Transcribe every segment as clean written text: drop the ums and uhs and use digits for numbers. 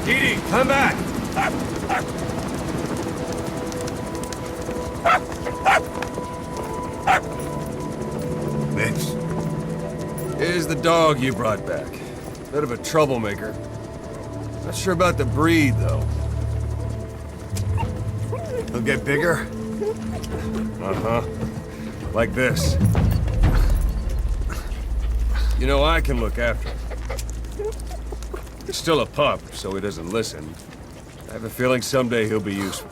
Didi, come back! Mitch. Here's the dog you brought back. Bit of a troublemaker. Not sure about the breed, though. He'll get bigger? Uh-huh. Like this. You know, I can look after him. He's still a pup, so he doesn't listen. I have a feeling someday he'll be useful.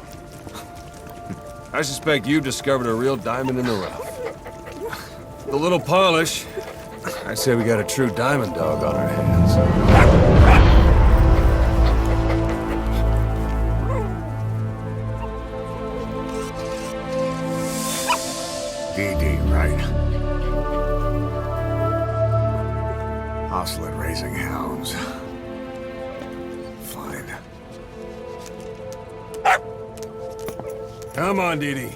I suspect you've discovered a real diamond in the rough. With a little polish, I'd say we got a true diamond dog on our hands. DD, right? Hostile at raising hounds. Fine. Come on, Didi.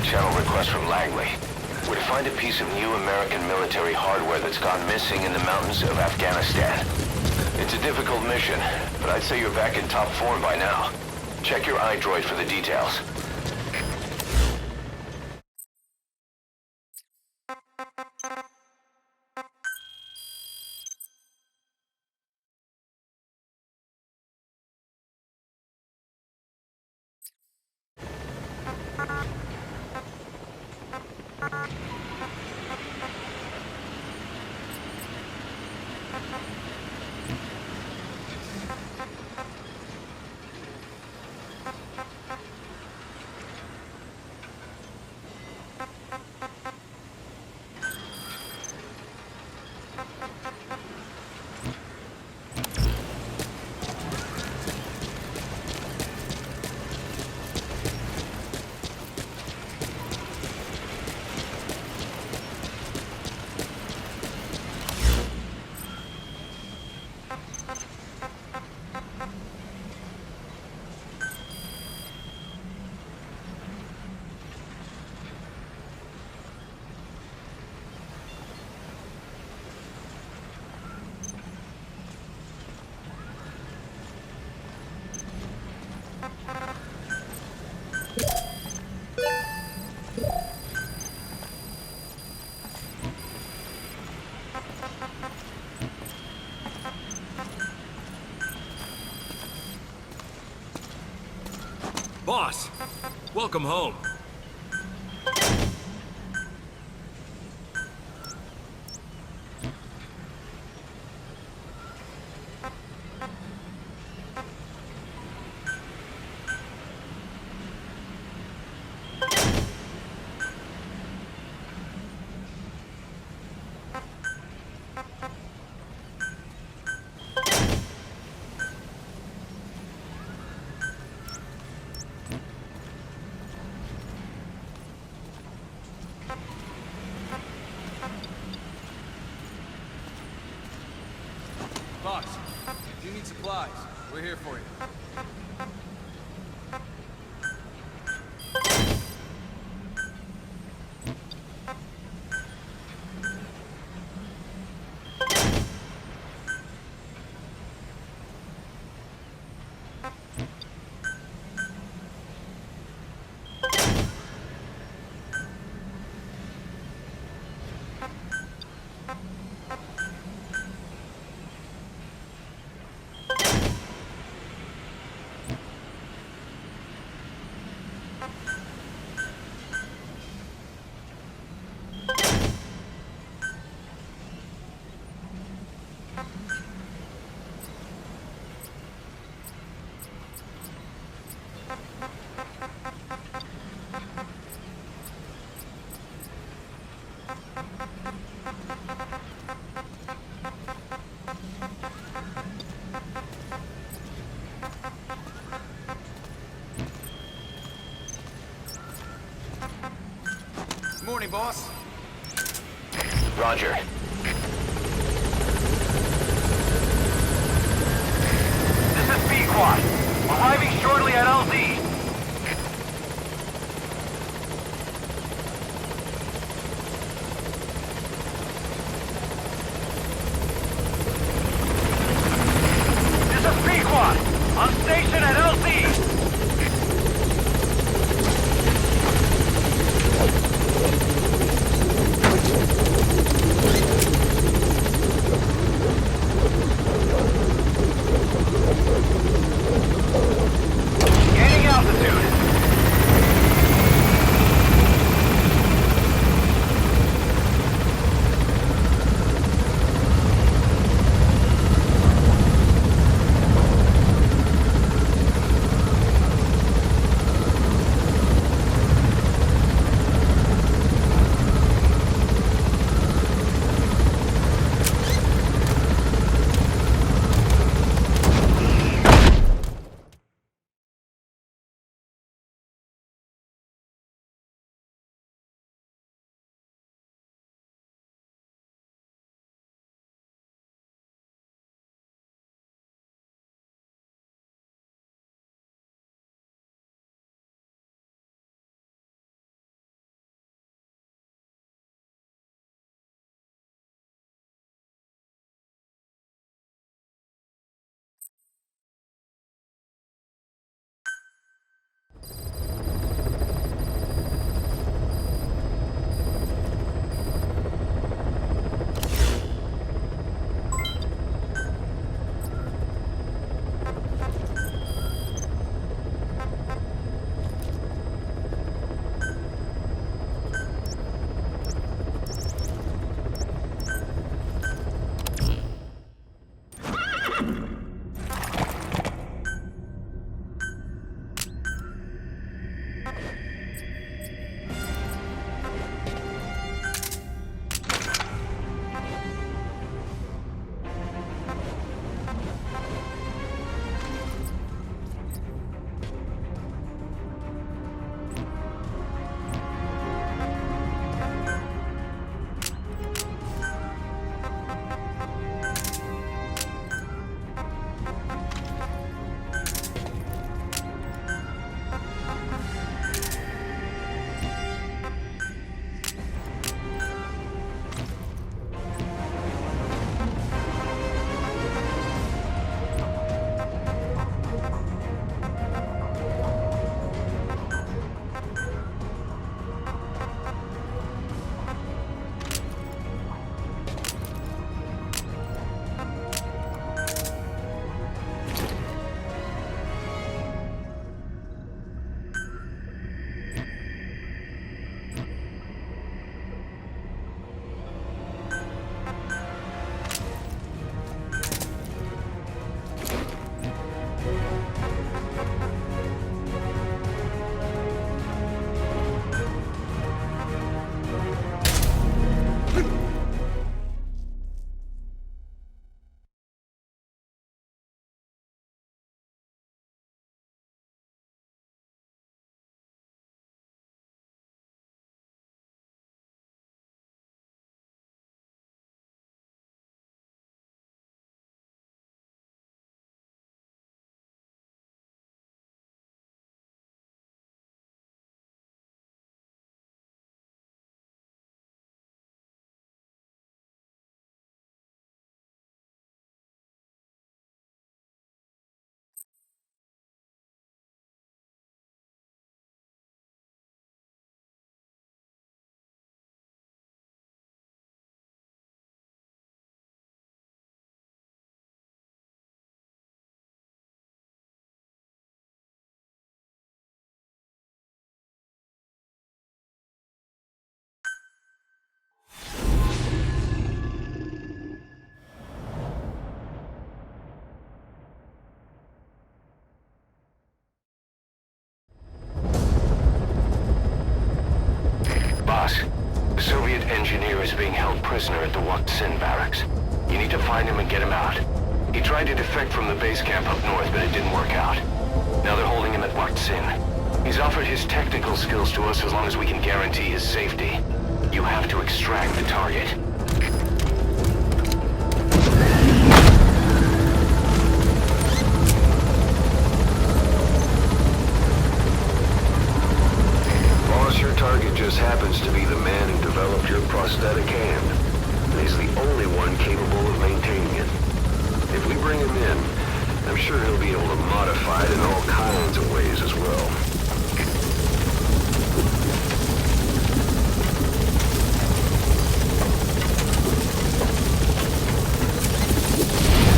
Channel request from Langley. We're to find a piece of new American military hardware that's gone missing in the mountains of Afghanistan. It's a difficult mission, but I'd say you're back in top form by now. Check your iDroid for the details. Boss, welcome home. Boss, if you need supplies, we're here for you. morning, boss. Roger. This is B-Quad. Arriving shortly at LZ. This is B-Quad. On station at LZ. Gaining altitude. Boss, a Soviet engineer is being held prisoner at the Wak Sin barracks. You need to find him and get him out. He tried to defect from the base camp up north, but it didn't work out. Now they're holding him at Wak Sin. He's offered his technical skills to us as long as we can guarantee his safety. You have to extract the target. Boss, your target just happens to be the man who developed your prosthetic hand. And he's the only one capable of maintaining it. If we bring him in, I'm sure he'll be able to modify it in all kinds of ways as well.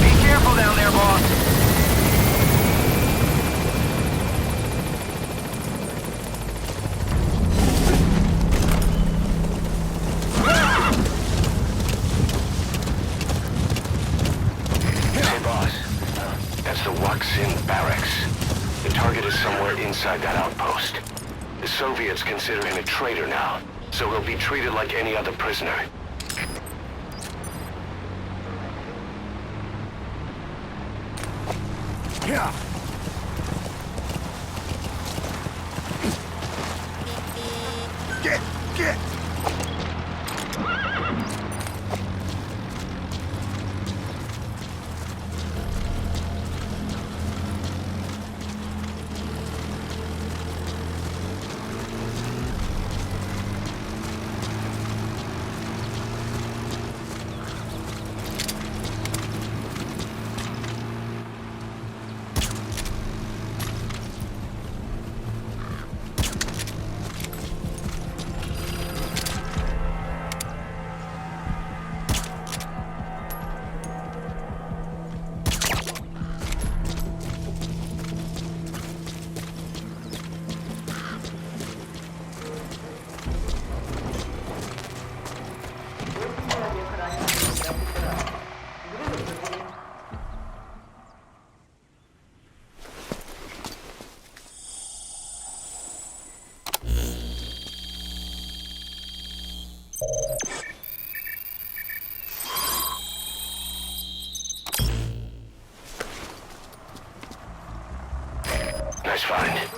Be careful down there, boss. Hey, boss. That's the Waksin barracks. The target is somewhere inside that outpost. The Soviets consider him a traitor now, so he'll be treated like any other prisoner. Yeah. Get! Nice find.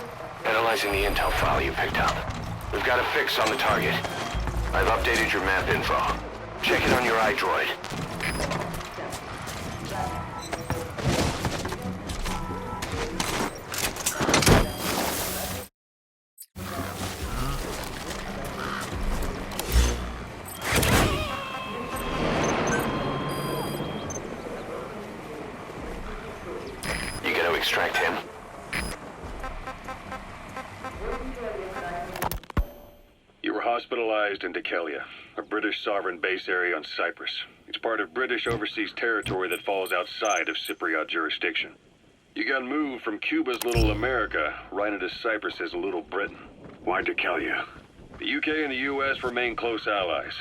Analyzing the intel file you picked up. We've got a fix on the target. I've updated your map info. Check it on your iDroid. You gonna extract him? You were hospitalized in Dekelia, a British sovereign base area on Cyprus. It's part of British overseas territory that falls outside of Cypriot jurisdiction. You got moved from Cuba's Little America right into Cyprus's Little Britain. Why Dekelia? The UK and the US remain close allies.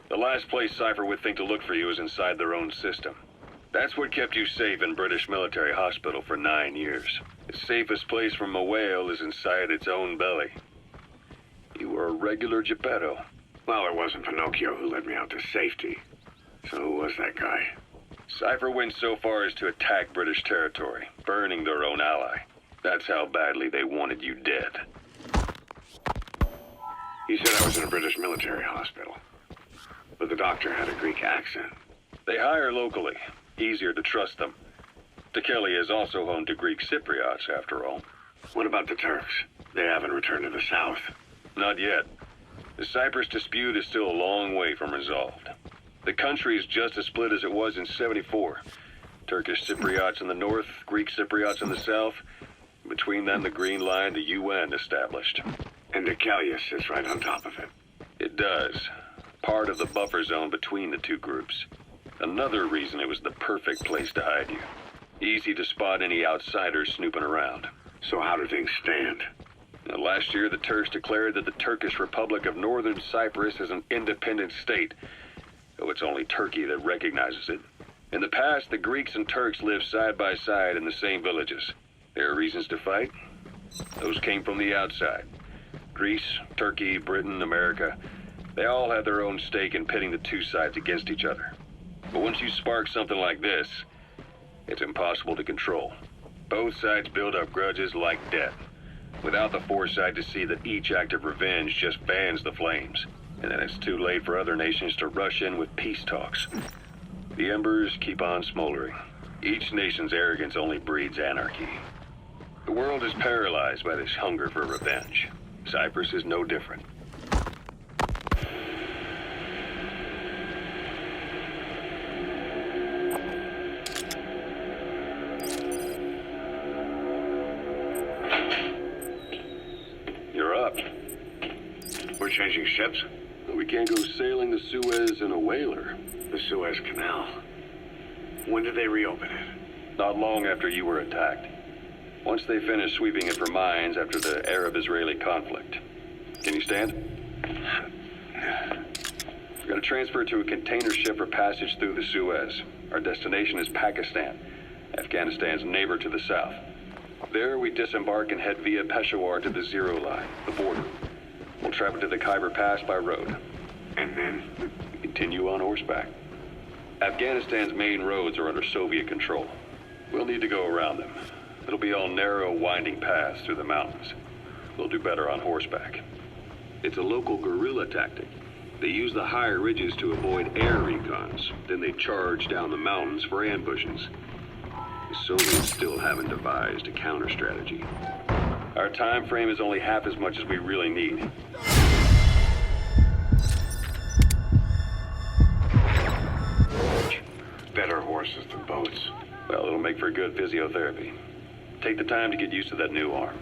The last place Cypher would think to look for you is inside their own system. That's what kept you safe in British military hospital for 9 years. The safest place from a whale is inside its own belly. You were a regular Geppetto. Well, it wasn't Pinocchio who led me out to safety. So who was that guy? Cypher went so far as to attack British territory, burning their own ally. That's how badly they wanted you dead. He said I was in a British military hospital. But the doctor had a Greek accent. They hire locally. Easier to trust them. Dekelia is also home to Greek Cypriots, after all. What about the Turks? They haven't returned to the south. Not yet. The Cyprus dispute is still a long way from resolved. The country is just as split as it was in '74. Turkish Cypriots in the north, Greek Cypriots in the south. Between them, the Green Line, the UN established. And Dekelia sits right on top of it. It does. Part of the buffer zone between the two groups. Another reason it was the perfect place to hide you. Easy to spot any outsiders snooping around. So how do things stand? Now, last year, the Turks declared that the Turkish Republic of Northern Cyprus is an independent state, though it's only Turkey that recognizes it. In the past, the Greeks and Turks lived side by side in the same villages. There are reasons to fight. Those came from the outside. Greece, Turkey, Britain, America, they all had their own stake in pitting the two sides against each other. But once you spark something like this, it's impossible to control. Both sides build up grudges like death, without the foresight to see that each act of revenge just fans the flames. and then it's too late for other nations to rush in with peace talks. The embers keep on smoldering. Each nation's arrogance only breeds anarchy. The world is paralyzed by this hunger for revenge. Cyprus is no different. You're up. We're changing ships? We can't go sailing the Suez in a whaler. The Suez Canal. When did they reopen it? Not long after you were attacked. Once they finished sweeping it for mines after the Arab-Israeli conflict. Can you stand? We're going to transfer to a container ship for passage through the Suez. Our destination is Pakistan, Afghanistan's neighbor to the south. There we disembark and head via Peshawar to the Zero Line, the border. We'll travel to the Khyber Pass by road. And then? We continue on horseback. Afghanistan's main roads are under Soviet control. We'll need to go around them. It'll be all narrow, winding paths through the mountains. We'll do better on horseback. It's a local guerrilla tactic. They use the higher ridges to avoid air recons. Then they charge down the mountains for ambushes. The Soviets still haven't devised a counter strategy. Our time frame is only half as much as we really need. Better horses than boats. Well, it'll make for good physiotherapy. Take the time to get used to that new arm.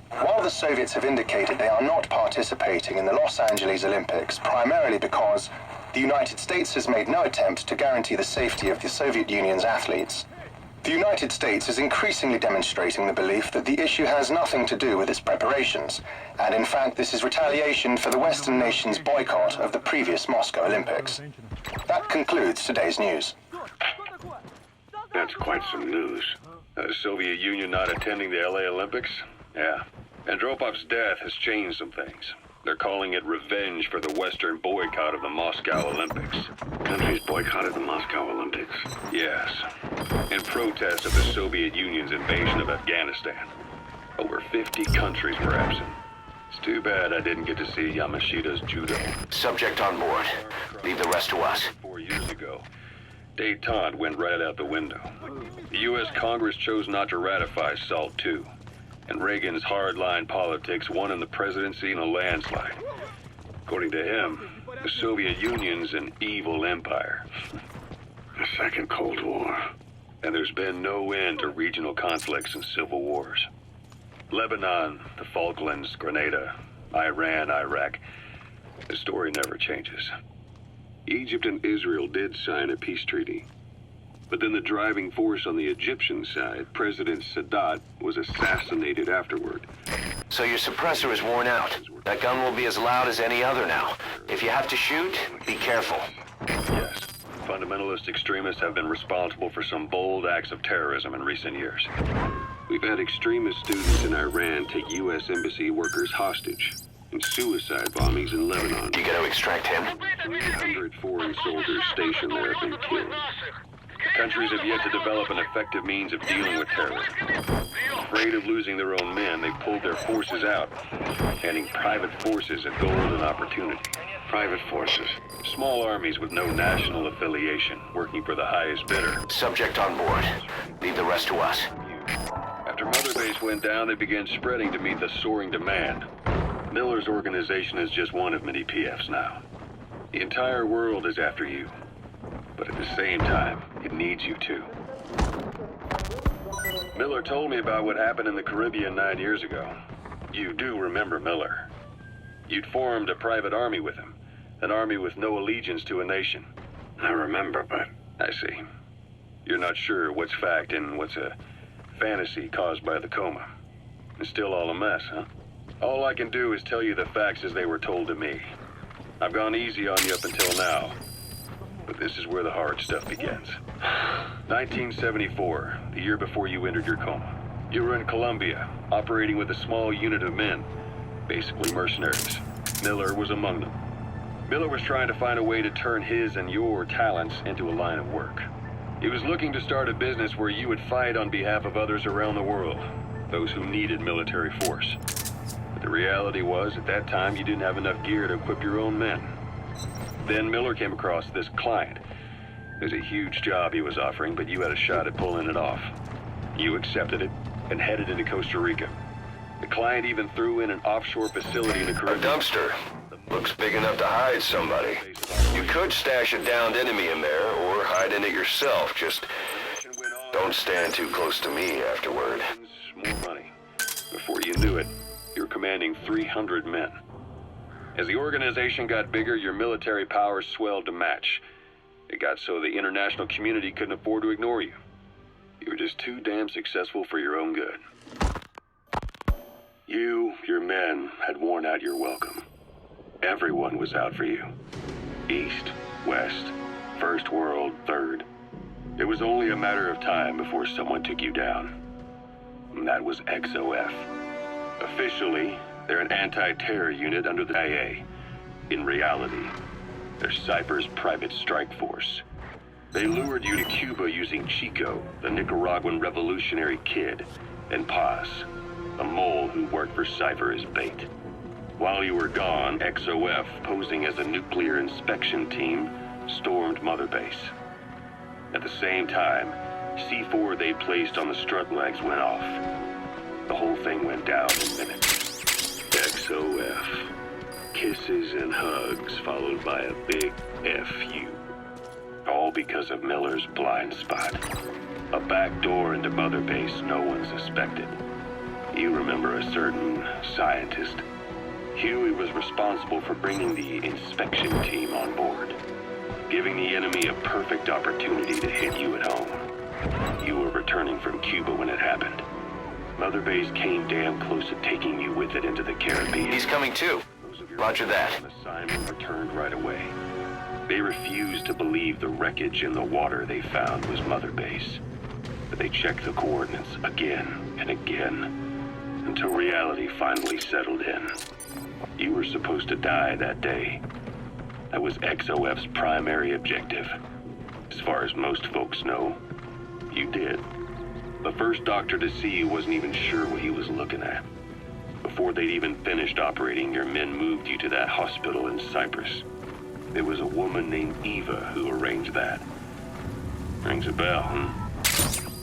While the Soviets have indicated they are not participating in the Los Angeles Olympics, primarily because the United States has made no attempt to guarantee the safety of the Soviet Union's athletes, the United States is increasingly demonstrating the belief that the issue has nothing to do with its preparations, and in fact this is retaliation for the Western nations' boycott of the previous Moscow Olympics. That concludes today's news. That's quite some news. The Soviet Union not attending the LA Olympics? Yeah. Andropov's death has changed some things. They're calling it revenge for the Western boycott of the Moscow Olympics. Countries boycotted the Moscow Olympics. Yes. In protest of the Soviet Union's invasion of Afghanistan. Over 50 countries were absent. It's too bad I didn't get to see Yamashita's judo. Subject on board. Leave the rest to us. 4 years ago, détente went right out the window. The U.S. Congress chose not to ratify SALT II. And Reagan's hardline politics won him the presidency in a landslide. According to him, the Soviet Union's an evil empire. The Second Cold War. And there's been no end to regional conflicts and civil wars. Lebanon, the Falklands, Grenada, Iran, Iraq. The story never changes. Egypt and Israel did sign a peace treaty. But then the driving force on the Egyptian side, President Sadat, was assassinated afterward. So your suppressor is worn out. That gun will be as loud as any other now. If you have to shoot, be careful. Yes. Fundamentalist extremists have been responsible for some bold acts of terrorism in recent years. We've had extremist students in Iran take U.S. embassy workers hostage, and suicide bombings in Lebanon. You gotta extract him. 300 foreign soldiers stationed there have been killed. Countries have yet to develop an effective means of dealing with terrorism. Afraid of losing their own men, they've pulled their forces out, handing private forces a golden opportunity. Private forces. Small armies with no national affiliation, working for the highest bidder. Subject on board. Leave the rest to us. After Mother Base went down, they began spreading to meet the soaring demand. Miller's organization is just one of many PFs now. The entire world is after you. But at the same time, it needs you too. Miller told me about what happened in the Caribbean 9 years ago. You do remember Miller. You'd formed a private army with him. An army with no allegiance to a nation. I remember, but... I see. You're not sure what's fact and what's a fantasy caused by the coma. It's still all a mess, huh? All I can do is tell you the facts as they were told to me. I've gone easy on you up until now. But this is where the hard stuff begins. 1974, the year before you entered your coma. You were in Colombia, operating with a small unit of men, basically mercenaries. Miller was among them. Miller was trying to find a way to turn his and your talents into a line of work. He was looking to start a business where you would fight on behalf of others around the world, those who needed military force. But there reality was, at that time, you didn't have enough gear to equip your own men. Then Miller came across this client. It was a huge job he was offering, but you had a shot at pulling it off. You accepted it and headed into Costa Rica. The client even threw in an offshore facility in the A Caribbean. dumpster. Looks big enough to hide somebody. You could stash a downed enemy in there, or hide in it yourself. Just don't stand too close to me afterward. More money. Before you knew it, you were commanding 300 men. As the organization got bigger, your military powers swelled to match. It got so the international community couldn't afford to ignore you. You were just too damn successful for your own good. You, your men, had worn out your welcome. Everyone was out for you. East, West, First World, Third. It was only a matter of time before someone took you down. And that was XOF. Officially, they're an anti-terror unit under the IA. In reality, they're Cypher's private strike force. They lured you to Cuba using Chico, the Nicaraguan revolutionary kid, and Paz, a mole who worked for Cypher as bait. While you were gone, XOF, posing as a nuclear inspection team, stormed Mother Base. At the same time, C4 they placed on the strut legs went off. The whole thing went down in minutes. XOF. Kisses and hugs, followed by a big FU. All because of Miller's blind spot. A back door into Mother Base no one suspected. You remember a certain scientist. Huey was responsible for bringing the inspection team on board, giving the enemy a perfect opportunity to hit you at home. You were returning from Cuba when it happened. Mother Base came damn close to taking you with it into the Caribbean. He's coming too. Roger that. Assignment returned right away. They refused to believe the wreckage in the water they found was Mother Base. But they checked the coordinates again and again, until reality finally settled in. You were supposed to die that day. That was XOF's primary objective. As far as most folks know, you did. The first doctor to see you wasn't even sure what he was looking at. Before they'd even finished operating, your men moved you to that hospital in Cyprus. It was a woman named Eva who arranged that. Rings a bell, huh?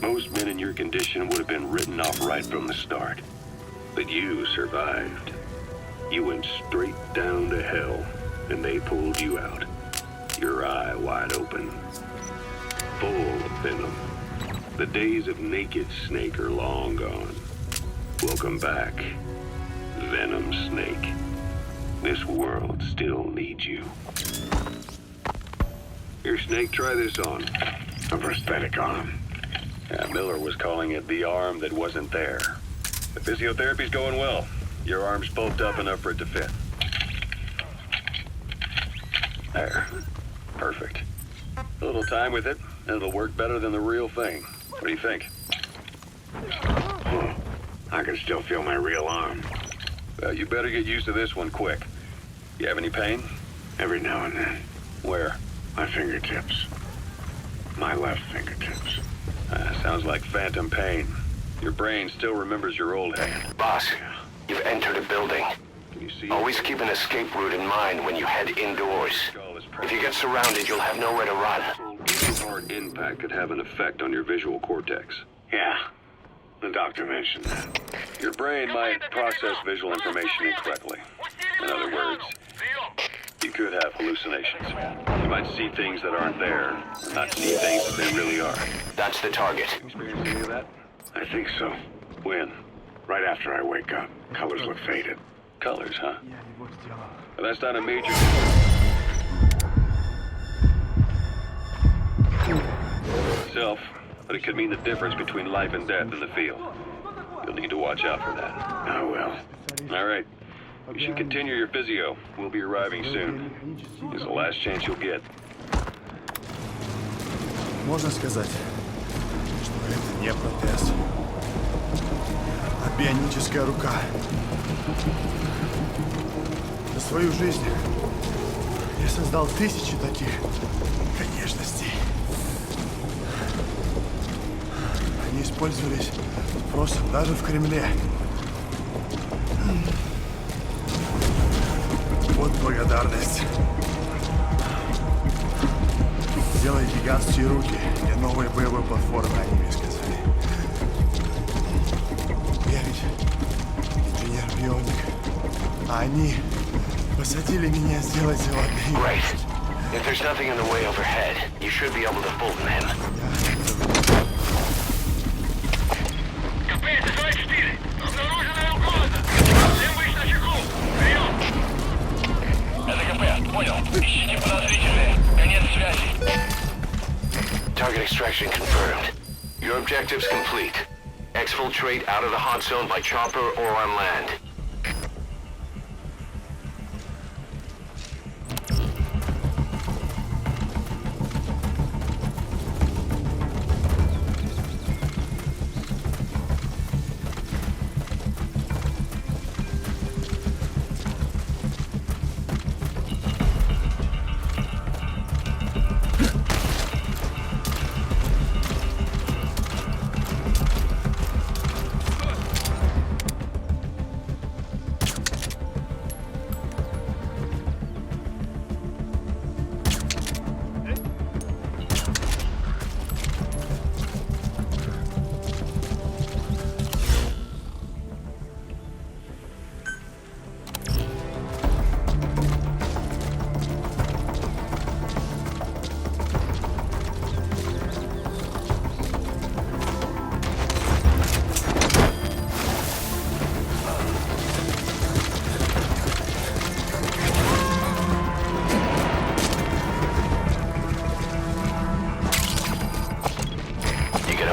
Most men in your condition would have been written off right from the start. But you survived. You went straight down to hell, and they pulled you out. Your eye wide open. Full of venom. The days of Naked Snake are long gone. Welcome back, Venom Snake. This world still needs you. Here, Snake, try this on. A prosthetic arm. Yeah, Miller was calling it the arm that wasn't there. The physiotherapy's going well. Your arm's bulked up enough for it to fit. There. Perfect. A little time with it, and it'll work better than the real thing. What do you think? I can still feel my real arm. Well, you better get used to this one quick. You have any pain? Every now and then. Where? My fingertips. My left fingertips. Sounds like phantom pain. Your brain still remembers your old hand. Boss, you've entered a building. Can you see? Always keep an escape route in mind when you head indoors. If you get surrounded, you'll have nowhere to run. Any hard impact could have an effect on your visual cortex. Yeah. The doctor mentioned that. Your brain might process visual information incorrectly. In other words, you could have hallucinations. You might see things that aren't there, or not see things that they really are. That's the target. Experience any of that? I think so. When? Right after I wake up. Colors look faded. Colors, huh? Well, that's not a major... itself, but it could mean the difference between life and death in the field. You'll need to watch out for that. I will. All right. You should continue your physio. We'll be arriving soon. It's the last chance you'll get. Можно сказать, что это не протез, а бионическая рука. За свою жизнь я создал тысячи таких конечностей. Они использовались в прошлом даже в Кремле. Вот благодарность. Сделай гигантские руки для новой боевой платформы, они мне сказали. Я ведь инженер-бионик. А они посадили меня сделать золотые. Great. If there's nothing in the way overhead, you should be able to pull them in. КП, это 24. Обнаружена угроза. Всем быть начеку. Прием. Это КП, понял. Ищите подозрительные. Конец связи. Target extraction confirmed. Your objective's complete. Exfiltrate out of the hot zone by chopper or on land.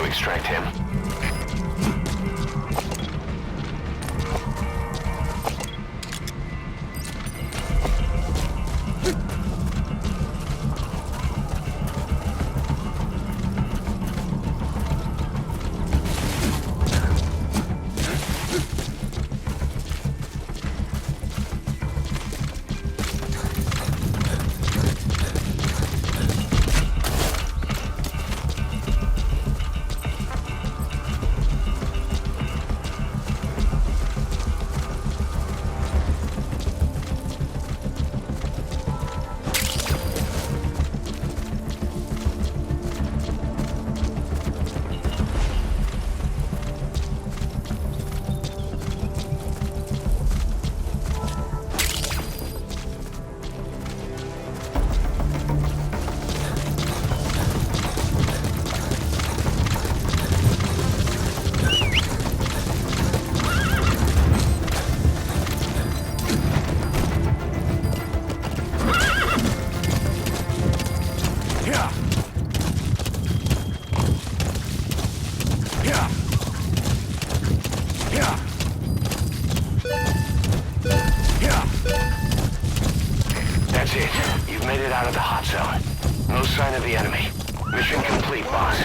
Extract him. Out of the hot zone. No sign of the enemy. Mission complete, boss.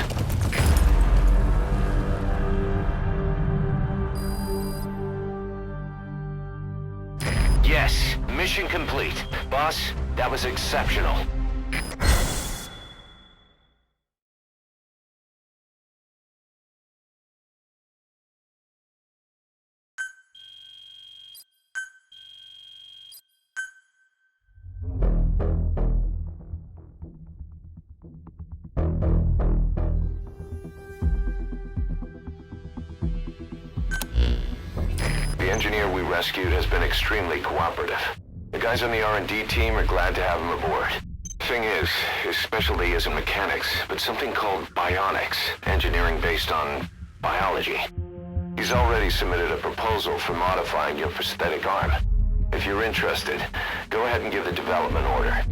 Yes, mission complete. Boss, that was exceptional. The engineer we rescued has been extremely cooperative. The guys on the R&D team are glad to have him aboard. Thing is, his specialty isn't mechanics, but something called bionics, engineering based on biology. He's already submitted a proposal for modifying your prosthetic arm. If you're interested, go ahead and give the development order.